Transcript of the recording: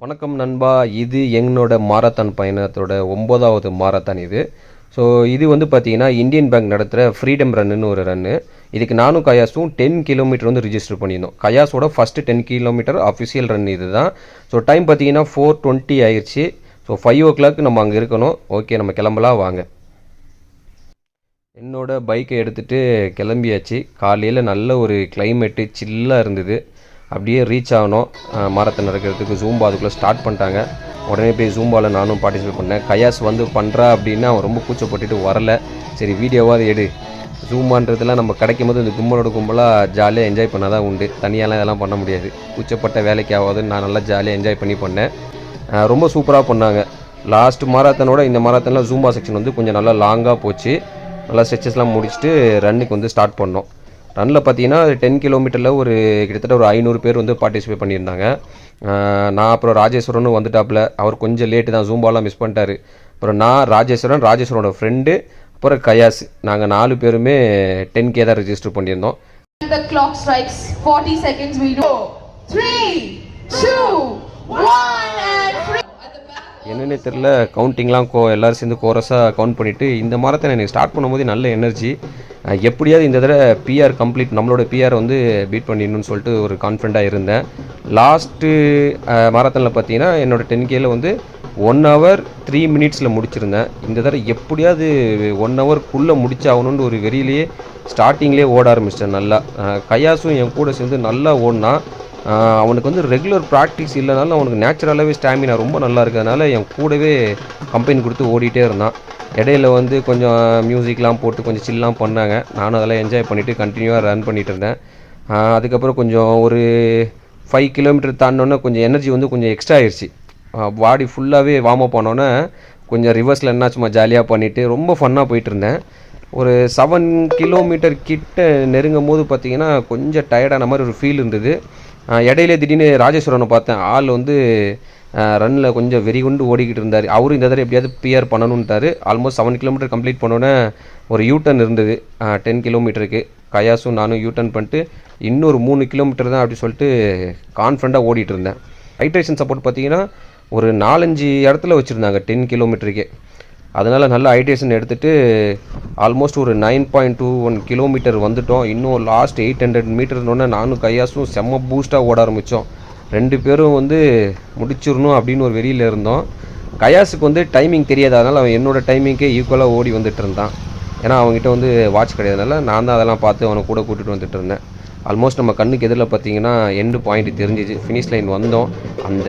வணக்கம் நண்பா. இது என்னோட மாரத்தான் பயணத்தோட 9வது மாரத்தான் இது. ஸோ இது வந்து பார்த்தீங்கன்னா இந்தியன் பேங்க் நடத்துகிற ஃப்ரீடம் ரன்னுன்னு ஒரு ரன்னு. இதுக்கு நானும் கயாஸும் 10 கிலோமீட்டர் வந்து ரிஜிஸ்டர் பண்ணியிருந்தோம். கயாஸோட ஃபஸ்ட்டு 10 கிலோமீட்டர் அஃபிஷியல் ரன் இது தான். ஸோ டைம் பார்த்தீங்கன்னா 4:20 ஆயிடுச்சு. ஸோ 5 o'clock நம்ம அங்கே இருக்கணும். ஓகே, நம்ம கிளம்பலாம் வாங்க. என்னோட பைக்கை எடுத்துகிட்டு கிளம்பியாச்சு. காலையில் நல்ல ஒரு கிளைமேட்டு சில்லாக இருந்தது. அப்படியே ரீச் ஆகணும் மாரத்தான் நடக்கிறதுக்கு. ஜூம்பா அதுக்குள்ளே ஸ்டார்ட் பண்ணிட்டாங்க. உடனே போய் ஜூம்பாவில் நானும் பார்ட்டிசிபேட் பண்ணேன். கயாஸ் வந்து பண்ணுறா அப்படின்னா அவன் ரொம்ப கூச்சப்பட்டுட்டு வரல. சரி வீடியோவாவது எடு. ஜூம்பான்றதுலாம் நம்ம கிடைக்கும் போது இந்த கும்பலோட கும்பலாக ஜாலியாக என்ஜாய் பண்ணால் தான் உண்டு. தனியாலாம் இதெல்லாம் பண்ண முடியாது. கூச்சப்பட்ட வேலைக்கு ஆகாதுன்னு நான் நல்லா ஜாலியாக என்ஜாய் பண்ணி பண்ணேன். ரொம்ப சூப்பராக பண்ணாங்க. லாஸ்ட் மாரத்தானோட இந்த மாரத்தானில் ஜூம்பா செக்ஷன் வந்து கொஞ்சம் நல்லா லாங்காக போச்சு. நல்லா ஸ்ட்ரெச்சஸ்லாம் முடிச்சுட்டு ரன்னுக்கு வந்து ஸ்டார்ட் பண்ணோம். ரன்னில் பார்த்தீங்கன்னா 10 கிலோமீட்டரில் ஒரு கிட்டத்தட்ட ஒரு 500 பேர் வந்து பார்ட்டிசிபேட் பண்ணியிருந்தாங்க. நான் அப்புறம் ராஜேஸ்வரனும் வந்துட்டாப்புல. அவர் கொஞ்சம் லேட்டு தான், ஜூம்பாலாம் மிஸ் பண்ணிட்டாரு. அப்புறம் நான் ராஜேஸ்வரனோட ஃப்ரெண்டு, அப்புறம் கயாஸ், நாங்கள் 4 பேருமே 10K தான் ரெஜிஸ்டர் பண்ணியிருந்தோம். The clock strikes 40 seconds. We do 3, 2, 1 and free. என்னென்னே தெரில, கவுண்டிங்லாம் எல்லோரும் சேர்ந்து கோரஸாக கவுண்ட் பண்ணிவிட்டு இந்த மாரத்தான் எனக்கு ஸ்டார்ட் பண்ணும்போது நல்ல எனர்ஜி. எப்படியாவது இந்த தடவை பிஆர் கம்ப்ளீட், நம்மளோட பிஆர் வந்து பீட் பண்ணிடணும்னு சொல்லிட்டு ஒரு கான்ஃபிடண்ட்டாக இருந்தேன். லாஸ்ட்டு மாரத்தானில் பார்த்தீங்கன்னா என்னோடய 10Kல வந்து 1 hour 3 minutes முடிச்சிருந்தேன். இந்த தடவை எப்படியாவது 1 hourக்குள்ளே முடிச்சாகணுன்னு ஒரு வெறியிலேயே ஸ்டார்டிங்லேயே ஓட ஆரம்பிச்சிட்டேன். நல்லா கயாஸும் என் கூட சேர்ந்து நல்லா ஓடினா. அவனுக்கு வந்து ரெகுலர் ப்ராக்டிஸ் இல்லைனாலும் அவனுக்கு நேச்சுரலாகவே ஸ்டாமினா ரொம்ப நல்லா இருக்கிறதுனால என் கூடவே கம்பெனி கொடுத்து ஓடிட்டே இருந்தான். இடையில வந்து கொஞ்சம் மியூசிக்லாம் போட்டு கொஞ்சம் சில்லாம் பண்ணாங்க. நானும் அதெல்லாம் என்ஜாய் பண்ணிவிட்டு கண்டினியூவாக ரன் பண்ணிகிட்டு இருந்தேன். அதுக்கப்புறம் கொஞ்சம் ஒரு 5 கிலோமீட்டர் தாண்டினோன்னே கொஞ்சம் எனர்ஜி வந்து கொஞ்சம் எக்ஸ்ட்ரா ஆயிடுச்சு. பாடி ஃபுல்லாகவே வார்ம் அப் ஆனோன்னே கொஞ்சம் ரிவர்ஸில் என்ன சும்மா ஜாலியாக பண்ணிவிட்டு ரொம்ப ஃபன்னாக போயிட்டு இருந்தேன். ஒரு 7 கிலோமீட்டர் கிட்ட நெருங்கும் போது பார்த்திங்கன்னா கொஞ்சம் டயர்டான மாதிரி ஒரு ஃபீல் இருந்தது. இடையிலே திடீர்னு ராஜேஸ்வரனை பார்த்தேன். ஆள் வந்து ரன்னில் கொஞ்சம் வெறி கொண்டு ஓடிக்கிட்டு இருந்தார். அவரும் இந்த தடவை எப்படியாவது பிஆர் பண்ணணுன்ட்டார். ஆல்மோஸ்ட் 7 கிலோமீட்டர் கம்ப்ளீட் பண்ணோன்னே ஒரு யூட்டர்ன் இருந்தது 10 கிலோமீட்டருக்கு. கயாஸும் நானும் யூட்டர்ன் பண்ணிட்டு இன்னொரு 3 கிலோமீட்டர் தான் அப்படி சொல்லிட்டு கான்ஃபிடண்ட்டாக ஓடிட்டு இருந்தேன். ஹைட்ரேஷன் சப்போர்ட் பார்த்தீங்கன்னா ஒரு 4-5 இடத்துல வச்சுருந்தாங்க 10 கிலோமீட்டருக்கே. அதனால் நல்ல ஹைட்ரேஷன் எடுத்துகிட்டு ஆல்மோஸ்ட் ஒரு 9.21 கிலோமீட்டர் வந்துட்டோம். இன்னும் லாஸ்ட் 800 மீட்டர்னோடனே நானும் கையாசும் செம்ம பூஸ்ட்டாக ஓட ஆரம்பித்தோம். 2 பேரும் வந்து முடிச்சிடணும் அப்படின்னு ஒரு வெறியில் இருந்தோம். கயாஸுக்கு வந்து டைமிங் தெரியாது. அதனால் அவன் என்னோடய டைமிங்கே ஈக்குவலாக ஓடி வந்துட்டு இருந்தான். ஏன்னா அவங்ககிட்ட வந்து வாட்ச் கிடையாதுனால நான் தான் அதெல்லாம் பார்த்து அவனை கூட கூட்டிகிட்டு வந்துட்டு இருந்தேன். ஆல்மோஸ்ட் நம்ம கண்ணுக்கு எதிரில் பார்த்தீங்கன்னா எண்டு பாயிண்ட் தெரிஞ்சிச்சு. ஃபினிஷ் லைன் வந்தோம். அந்த